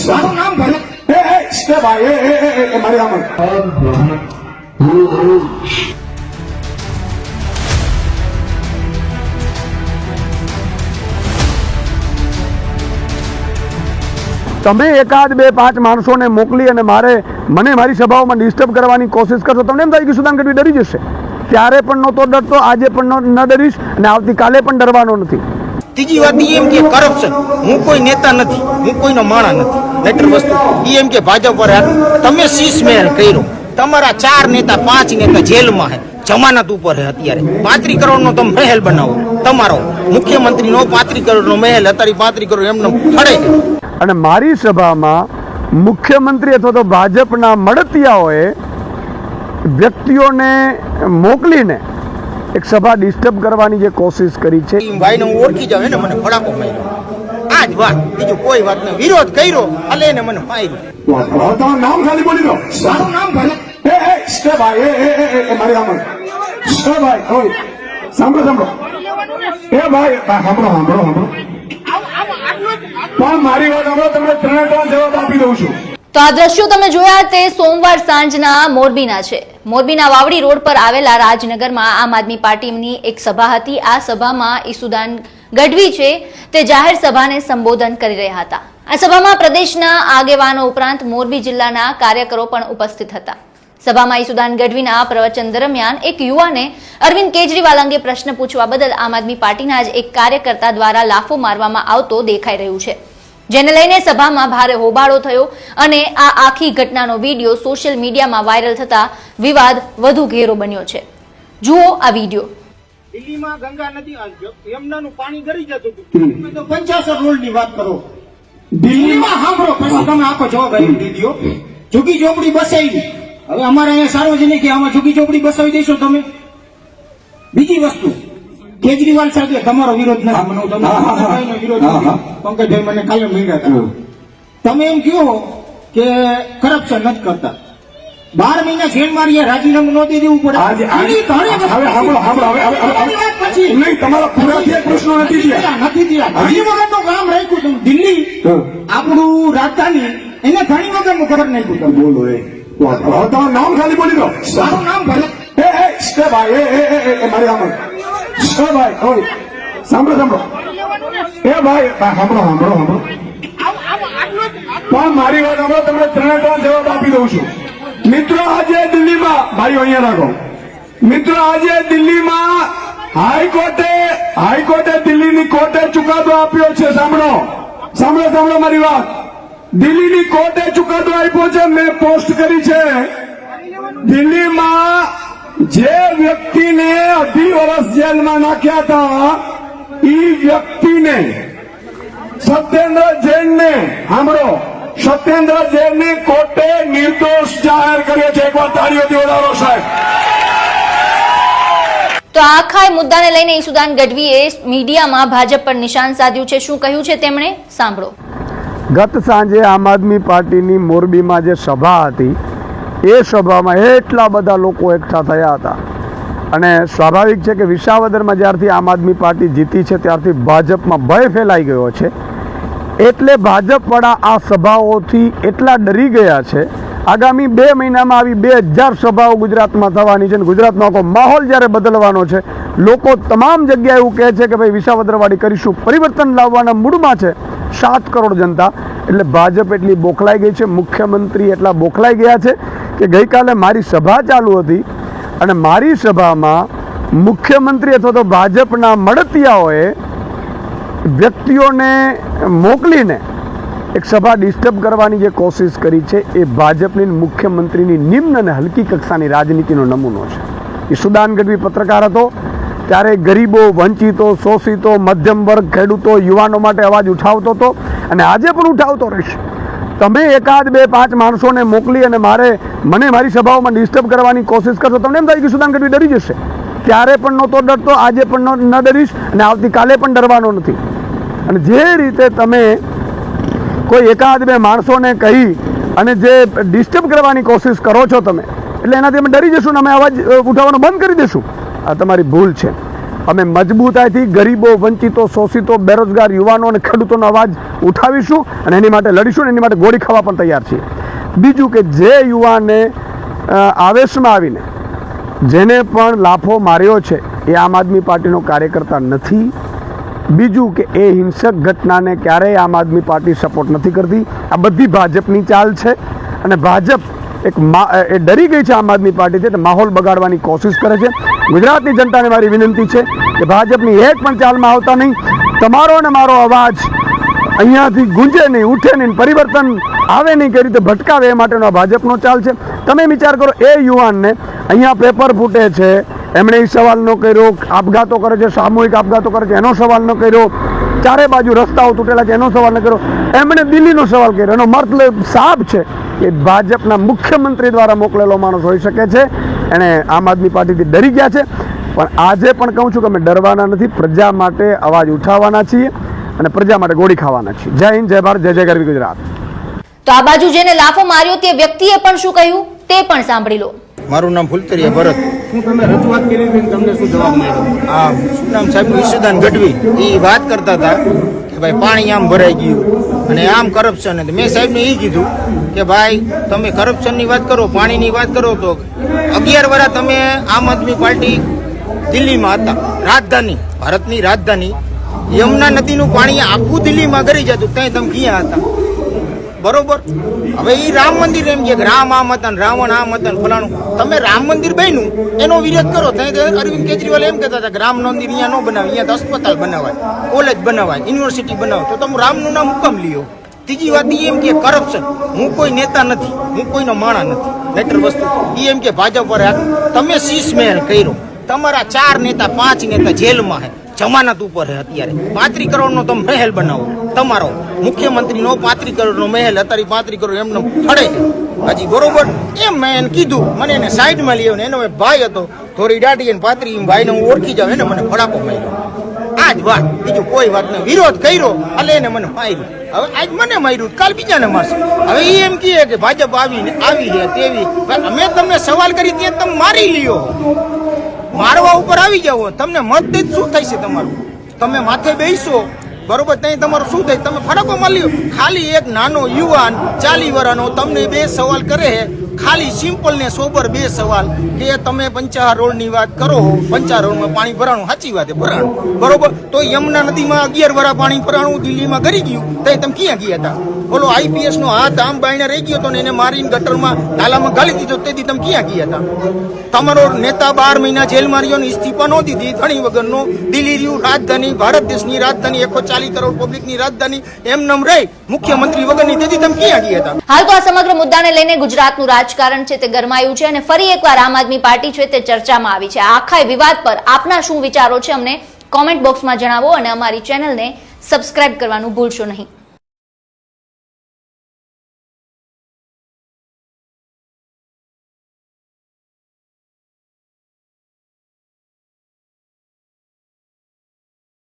મારું નામ ભરત એ ભાઈ એ મારી આમ તમે એકાદ બે પાંચ માણસોને મોકલી અને મને મારી સભાઓમાં ડિસ્ટર્બ કરવાની કોશિશ કરશો, તમને એમ થાય કે સુદાન ગઢવી ડરી જશે. ત્યારે પણ નહોતો ડરતો, આજે પણ ન ડરીશ અને આવતીકાલે પણ ડરવાનો નથી. ત્રીજી વાત એમ કે કરપ્શન, હું કોઈ નેતા નથી, હું કોઈનો માણા નથી. બેટર વસ્તુ એમ કે ભાજપ પર તમે શીશ મહેલ કર્યો, તમારા 4 નેતા 5 નેતા જેલમાં હે, જમાનત ઉપર હે. અત્યારે 35 કરોડનો તમે મહેલ બનાવો, તમારો મુખ્યમંત્રીનો 35 કરોડનો મહેલ, અત્યારે 35 કરોડ એમને ખડે છે. અને મારી સભામાં મુખ્યમંત્રી અથવા તો ભાજપના મળતિયાઓએ વ્યક્તિઓને મોકલીને એક સભા ડિસ્ટર્બ કરવાની જે કોશિશ કરી છે. ભાઈને હું ઓળખી જાવ એને મને ફડાકો માર્યો, આ જ વાત, બીજું કોઈ વાત નહીં. વિરોધ કર્યો એટલે એને મને માર્યું. તમારું નામ ખાલી બોલી દો. મારું નામ ભરત એ ભાઈ એ મારી આમ ભાઈ સાંભળો એ ભાઈ સાંભળો પણ મારી વાત સાંભળો, તમને 3 જવાબ આપી દઉં છું. તો આ દ્રશ્યો તમે જોયા તે સોમવાર સાંજના મોરબીના છે. મોરબીના વાવડી રોડ પર આવેલા રાજનગરમાં આમ આદમી પાર્ટીની એક સભા હતી. આ સભામાં ઈસુદાન ગઢવી છે તે જાહેર સભાને સંબોધન કરી રહ્યા હતા. આ સભામાં પ્રદેશના આગેવાનો ઉપરાંત મોરબી જિલ્લાના કાર્યકરો પણ ઉપસ્થિત હતા. સભામાં ઈસુદાન ગઢવીના પ્રવચન દરમિયાન એક યુવાને અરવિંદ કેજરીવાલ અંગે પ્રશ્ન પૂછવા બદલ આમ આદમી પાર્ટીના જ એક કાર્યકર્તા દ્વારા લાફો મારવામાં આવતો દેખાઈ રહ્યું છે, જેને લઈને સભામાં ભારે હોબાળો થયો અને આ આખી ઘટનાનો વિડીયો સોશિયલ મીડિયામાં વાયરલ થતા વિવાદ વધુ ઘેરો બન્યો છે. જુઓ આ વિડીયો. દિલ્હીમાં ગંગા નદી યમુનાનું પાણી ગળી જતું હતું, તો 50 રોલની વાત કરો. દિલ્હીમાં સાંભળો, પછી તમે આખો જવાબ આપી દીધો. ઝુકી ઝોપડી બસાવી, હવે અમારે અહીંયા સાર્વજનિક આમાં ઝુકી ઝોપડી બસાવી દેશો તમે. બીજી વસ્તુ, કેજરીવાલ સાથે તમારો વિરોધ નથી, વિરોધ નથી. પંકજભાઈ મને કાલે મળ્યા હતા, તમે એમ કહો કે કરપ્શન નથી કરતા. 12 મહિના જેલમાં રહ્યા, રાજીનામું ન દઈ દેવું પડે. તમારા પૂરા પ્રશ્નો નથી ઘણી વખતનું કામ રાખ્યું તમે. દિલ્હી આપણું રાજધાની, એને ઘણી વખતનું ખબર નાખ્યું તમે. બોલો તમારું નામ ખાલી બોલી દો. મારું નામ ભરત એ ભાઈ એ મારી આમ ભાઈ સાંભળો એ ભાઈ સાંભળો પણ મારી વાત સાંભળો, તમને 3 જવાબ આપી દઉં છું. મિત્રો આજે દિલ્હીમાં, ભાઈઓ અહીંયા રાખો, મિત્રો આજે દિલ્હીમાં હાઈકોર્ટે દિલ્હીની કોર્ટે ચુકાદો આપ્યો છે. સાંભળો મારી વાત. દિલ્હીની કોર્ટે ચુકાદો આપ્યો છે, મેં પોસ્ટ કરી છે. દિલ્હીમાં જે વ્યક્તિને 2.5 વર્ષ જેલમાં નાખ્યા હતા એ વ્યક્તિને સત્યેન્દ્ર જૈનને, સાંભળો, સત્યેન્દ્ર જૈનને કોર્ટે નિર્દોષ જાહેર કર્યો છે. એકવાર તાળીઓથી વધારો સાહેબ. તો આખા મુદ્દાને લઈને ઈસુદાન ગઢવીએ મીડિયામાં ભાજપ પર નિશાન સાધ્યું છે. શું કહ્યું છે તેમણે, સાંભળો. ગત સાંજે આમ આદમી પાર્ટીની મોરબીમાં જે સભા હતી એ સભામાં એટલા બધા લોકો એકઠા થયા હતા અને સ્વાભાવિક છે કે વિસાવદરમાં જ્યારથી આમ આદમી પાર્ટી જીતી છે ત્યારથી ભાજપમાં ભય ફેલાઈ ગયો છે. એટલે ભાજપવાળા આ સભાઓથી એટલા ડરી ગયા છે. આગામી 2 મહિનામાં આવી 2000 સભાઓ ગુજરાતમાં થવાની છે અને ગુજરાતનો આખો માહોલ જ્યારે બદલવાનો છે. લોકો તમામ જગ્યાએ એવું કહે છે કે ભાઈ વિસાવદરવાળી કરીશું, પરિવર્તન લાવવાના મૂડમાં છે 7 કરોડ જનતા. એટલે ભાજપ એટલી બોખલાઈ ગઈ છે, મુખ્યમંત્રી એટલા બોખલાઈ ગયા છે કે ગઈકાલે મારી સભા ચાલુ હતી અને મારી સભામાં મુખ્યમંત્રી અથવા તો ભાજપના મળતિયાઓએ વ્યક્તિઓને મોકલીને એક સભા ડિસ્ટર્બ કરવાની જે કોશિશ કરી છે એ ભાજપની મુખ્યમંત્રીની નિમ્ન અને હલકી કક્ષાની રાજનીતિનો નમૂનો છે. ઈસુદાન ગઢવી પત્રકાર હતો ત્યારે ગરીબો, વંચિતો, શોષિતો, મધ્યમ વર્ગ, ખેડૂતો, યુવાનો માટે અવાજ ઉઠાવતો હતો અને આજે પણ ઉઠાવતો રહેશે. તમે એકાદ બે પાંચ માણસોને મોકલી અને મને મારી સભાઓમાં ડિસ્ટર્બ કરવાની કોશિશ કરશો, તમને એમ થાય કે ઈસુદાન ગઢવી ડરી જશે. ત્યારે પણ નહોતો ડરતો, આજે પણ ન ડરીશ અને આવતીકાલે પણ ડરવાનો નથી. અને જે રીતે તમે કોઈ એકાદ બે માણસોને કહી અને જે ડિસ્ટર્બ કરવાની કોશિશ કરો છો તમે, એટલે એનાથી અમે ડરી જશું ને અમે અવાજ ઉઠાવવાનો બંધ કરી દઈશું. આ તમારી ભૂલ છે. અમે મજબૂતાઈથી ગરીબો, વંચિતો, શોષિતો, બેરોજગાર યુવાનો અને ખેડૂતોનો અવાજ ઉઠાવીશું અને એની માટે લડીશું અને એની માટે ગોળી ખાવા પણ તૈયાર છીએ. બીજું કે જે યુવાને આવેશમાં આવીને જેને પણ લાફો માર્યો છે એ આમ આદમી પાર્ટીનો કાર્યકર્તા નથી. બીજું કે એ હિંસક ઘટનાને ક્યારેય આમ આદમી પાર્ટી સપોર્ટ નથી કરતી. આ બધી ભાજપની ચાલ છે અને ભાજપ એ ડરી ગઈ છે આમ આદમી પાર્ટીથી, એટલે માહોલ બગાડવાની કોશિશ કરે છે. ગુજરાતની જનતાને મારી વિનંતી છે કે ભાજપની એક પણ ચાલમાં આવતા નહીં. તમારો અને મારો અવાજ અહીંયાથી ગુંજે નહીં, ઉઠે નહીં, પરિવર્તન આવે નહીં, કઈ રીતે ભટકાવે એ માટેનો આ ભાજપનો ચાલ છે. તમે વિચાર કરો, એ યુવાનને અહીંયા પેપર ફૂટે છે, એમણે એ સવાલ ન કર્યો, આપઘાતો કરે છે, સામૂહિક આપઘાતો કરે છે, એનો સવાલ ન કર્યો, ચારે બાજુ રસ્તાઓ તૂટેલા છે એનો સવાલ ન કર્યો, એમણે દિલ્હીનો સવાલ કર્યો. એનો મતલબ સાફ છે કે ભાજપના મુખ્યમંત્રી દ્વારા મોકલેલો માણસ હોઈ શકે છે. એણે આમ આદમી પાર્ટીથી ડરી ગયા છે. પણ આજે પણ કહું છું કે અમે ડરવાના નથી, પ્રજા માટે અવાજ ઉઠાવવાના છીએ અને પ્રજા માટે ગોળી ખાવાના છીએ. જય હિન્દ, જય ભારત, જય જય ગરવી ગુજરાત. તો આ બાજુ જેને લાફો માર્યો તે વ્યક્તિએ પણ શું કહ્યું તે પણ સાંભળી લો. મારું નામ ફુલતરિયા ભરત. શું તમે રજૂઆત કરી હતી તમને શું જવાબ મળ્યો? આ શું નામ સાહેબ, ઈશુદાન ગઢવી એ વાત કરતા હતા કે ભાઈ પાણી આમ ભરાઈ ગયું અને આમ કરપ્શન. મેં સાહેબને એ કીધું કે ભાઈ તમે કરપ્શનની વાત કરો, પાણીની વાત કરો તો 11 વર્ષ તમે આમ આદમી પાર્ટી દિલ્હીમાં હતા, રાજધાની, ભારતની રાજધાની, યમુના નદીનું પાણી આખું દિલ્હીમાં ગરી જતું, ત્યાં તમે ક્યાં હતા? બરોબર. હવે એ રામ મંદિર એમ કે રામ આમ હતા ને રાવણ આમ હતા ને ફલાણું. તમે રામ મંદિર બન્યું એનો વિરોધ કરો. ત્યાં અરવિંદ કેજરીવાલ એમ કહેતા હતા કે રામ મંદિર અહીંયા ન બનાવે, અહીંયા અસ્પતાલ બનાવાય, કોલેજ બનાવાય, યુનિવર્સિટી બનાવાય. તો તમે રામનું નામ હુકમ લ્યો. ત્રીજી વાત એ એમ કે કરપ્શન. હું કોઈ નેતા નથી, હું કોઈનો માણા નથી. બેટર વસ્તુ એ એમ કે ભાજપ પર તમે શીશ મહેલ કર્યો, તમારા 4 નેતા 5 નેતા જેલમાં હે, જમાનત ઉપર હે. અત્યારે 35 કરોડનો તમે મહેલ બનાવો, તમારો મુખ્યમંત્રીનો 35 કરોડનો મહેલ, અત્યારે 35 કરોડ એમને ફળે હજી. બરોબર. એમ મેં એને કીધું, મને એને સાઈડમાં લઈ આવ્યો. એનો ભાઈ હતો થોડી દાઢી અને 35 ભાઈને હું ઓળખી જાઉં, એને મને ફડાકો માર્યો. આ જ વાત, બીજું કોઈ વાત નહીં. વિરોધ કર્યો એટલે એને મને માર્યું. હવે આજ મને માર્યું, કાલ બીજાને મારશે. હવે એ એમ કહે કે ભાજપ આવી છે તેવી. અમે તમને સવાલ કરી ત્યાં તમે મારી લ્યો, મારવા ઉપર આવી જાવ. તમને મત દે શું થાય છે તમારું? તમે માથે બેસો, બરોબર, ત્યાં તમારું શું થાય? તમે ફરકો મળ્યો. ખાલી એક નાનો યુવાન 40 વર્ષનો તમને 2 સવાલ કરે છે, ખાલી સિમ્પલ ને સોબર 2 સવાલ કે તમે પંચાર રોડની વાત કરો, પંચાર રોડમાં પાણી ભરાણું, સાચી વાત છે ભરાણું, બરોબર. તો યમુના નદીમાં 11 વર્ષ પાણી ભરાણું, દિલ્હીમાં ગરી ગયું, ત્યાં તમે ક્યાં ગયા હતા? બોલો, IPS નો હાથ આમ બાઈને રહી ગયો હતો ને એને મારીને ગટરમાં નાલામાં ગાળી દીધો, તેથી તમે ક્યાં ગયા હતા? તમારો નેતા 12 મહિના જેલમાં રહ્યો ને ઇસ્તીફા નો દીધી, ધણી વગરનો. દિલ્હી રહ્યું રાજધાની, ભારત દેશની રાજધાની, 140 કરોડ પબ્લિકની રાજધાની, એમનેમ રહી મુખ્યમંત્રી વગરની, તેથી તમે ક્યાં ગયા હતા? હાલ તો આ સમગ્ર મુદ્દાને લઈને ગુજરાતનું રાજકારણ છે તે ગરમાયું છે અને ફરી એકવાર આમ આદમી પાર્ટી છે તે ચર્ચામાં આવી છે. આ આખા વિવાદ પર આપના શું વિચારો છે અમને કોમેન્ટ બોક્સમાં જણાવો અને અમારી ચેનલને સબસ્ક્રાઇબ કરવાનું ભૂલશો નહીં.